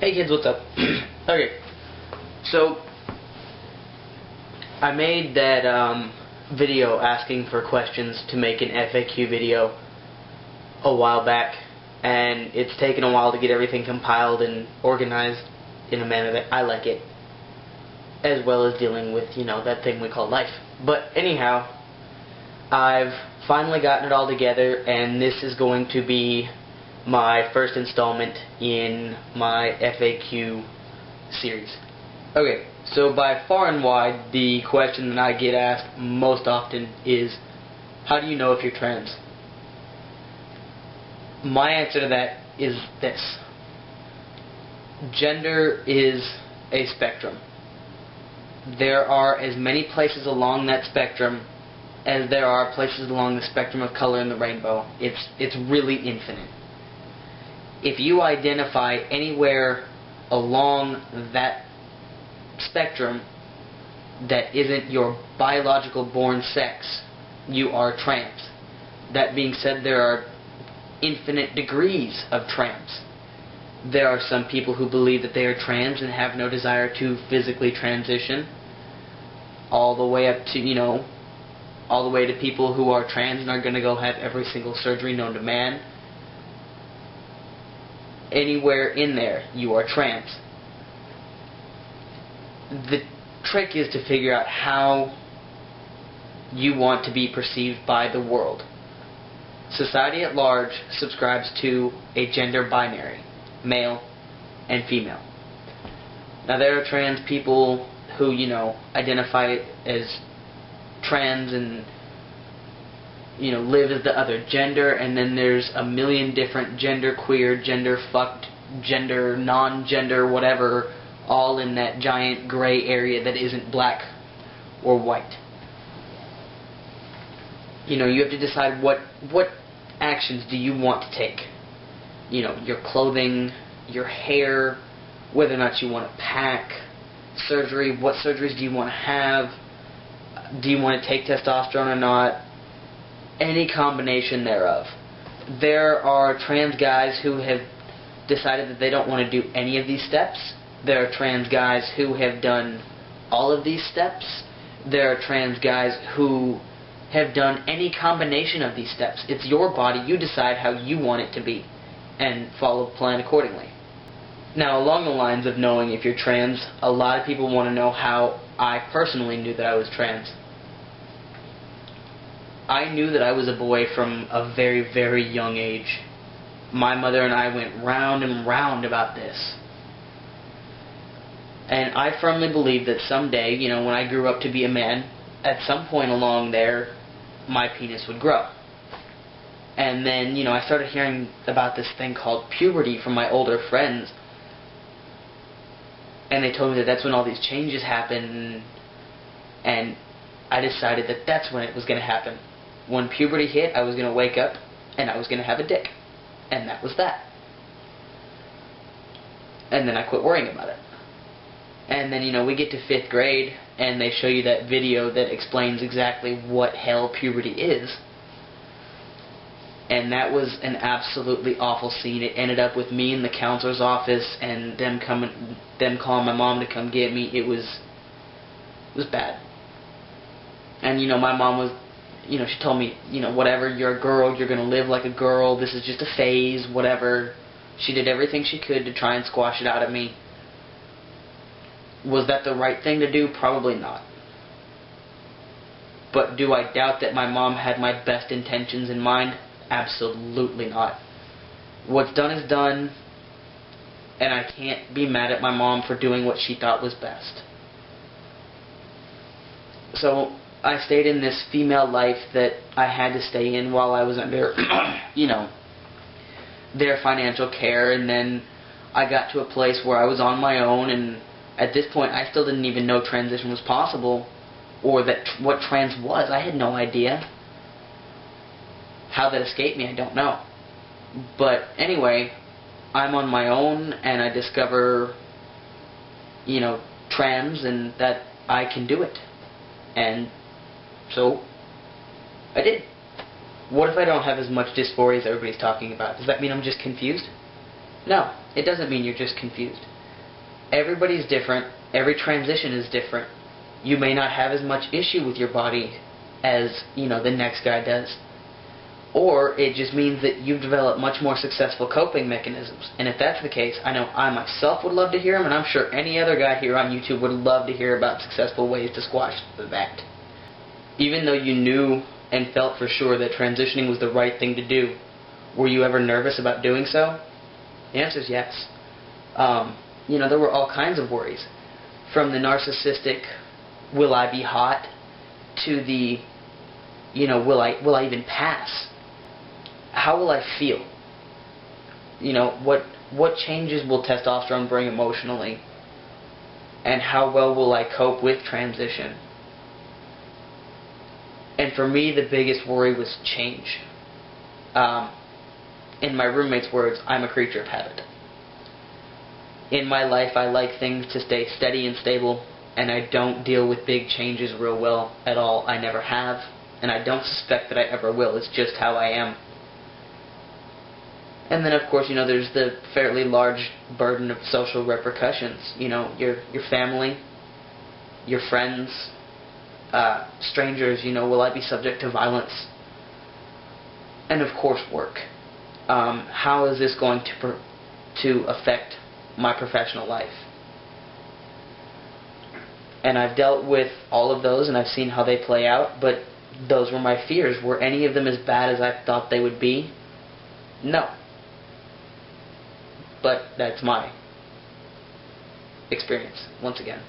Hey kids, what's up? Okay, so I made that video asking for questions to make an FAQ video a while back, and it's taken a while to get everything compiled and organized in a manner that I like it, as well as dealing with, you know, that thing we call life. But anyhow, I've finally gotten it all together, and this is going to be my first installment in my FAQ series. Okay, so by far and wide, the question that I get asked most often is, how do you know if you're trans? My answer to that is this. Gender is a spectrum. There are as many places along that spectrum as there are places along the spectrum of color in the rainbow. It's really infinite. If you identify anywhere along that spectrum that isn't your biological born sex, you are trans. That being said, there are infinite degrees of trans. There are some people who believe that they are trans and have no desire to physically transition, all the way up to, you know, all the way to people who are trans and are going to go have every single surgery known to man. Anywhere in there, you are trans. The trick is to figure out how you want to be perceived by the world. Society at large subscribes to a gender binary, male and female. Now there are trans people who, you know, identify as trans and, you know, live as the other gender, and then there's a million different gender queer, gender fucked, gender non-gender, whatever, all in that giant gray area that isn't black or white. You know, you have to decide what actions do you want to take. You know, your clothing, your hair, whether or not you want to pack, surgery, what surgeries do you want to have, do you want to take testosterone or not, any combination thereof. There are trans guys who have decided that they don't want to do any of these steps. There are trans guys who have done all of these steps. There are trans guys who have done any combination of these steps. It's your body. You decide how you want it to be and follow the plan accordingly. Now, along the lines of knowing if you're trans, a lot of people want to know how I personally knew that I was trans. I knew that I was a boy from a very, very young age. My mother and I went round and round about this. And I firmly believe that someday, you know, when I grew up to be a man, at some point along there, my penis would grow. And then, you know, I started hearing about this thing called puberty from my older friends. And they told me that that's when all these changes happen. And I decided that that's when it was going to happen. When puberty hit, I was going to wake up and I was going to have a dick. And that was that. And then I quit worrying about it. And then, you know, we get to 5th grade and they show you that video that explains exactly what hell puberty is. And that was an absolutely awful scene. It ended up with me in the counselor's office and them calling my mom to come get me. It was bad. And, you know, my mom was, you know, she told me, you know, whatever, you're a girl, you're going to live like a girl, this is just a phase, whatever. She did everything she could to try and squash it out of me. Was that the right thing to do? Probably not. But do I doubt that my mom had my best intentions in mind? Absolutely not. What's done is done, and I can't be mad at my mom for doing what she thought was best. So I stayed in this female life that I had to stay in while I was under, you know, their financial care, and then I got to a place where I was on my own, and at this point I still didn't even know transition was possible, or that what trans was. I had no idea. How that escaped me, I don't know. But anyway, I'm on my own, and I discover, you know, trans, and that I can do it. And so I did. What if I don't have as much dysphoria as everybody's talking about? Does that mean I'm just confused? No, it doesn't mean you're just confused. everybody's different. Every transition is different. You may not have as much issue with your body as, the next guy does. Or it just means that you've developed much more successful coping mechanisms. And if that's the case, I know I myself would love to hear them, and I'm sure any other guy here on YouTube would love to hear about successful ways to squash that. Even though you knew and felt for sure that transitioning was the right thing to do, were you ever nervous about doing so? The answer is yes. There were all kinds of worries. From the narcissistic, will I be hot, to the, will I even pass? How will I feel? What changes will testosterone bring emotionally? And how well will I cope with transition? And for me, the biggest worry was change. In my roommate's words, I'm a creature of habit. In my life, I like things to stay steady and stable, and I don't deal with big changes real well at all. I never have, and I don't suspect that I ever will. It's just how I am. And then, of course, there's the fairly large burden of social repercussions. Your family, your friends, strangers. Will I be subject to violence? And of course, work. How is this going to affect my professional life? And I've dealt with all of those, and I've seen how they play out, but those were my fears. Were any of them as bad as I thought they would be? No. But that's my experience, once again.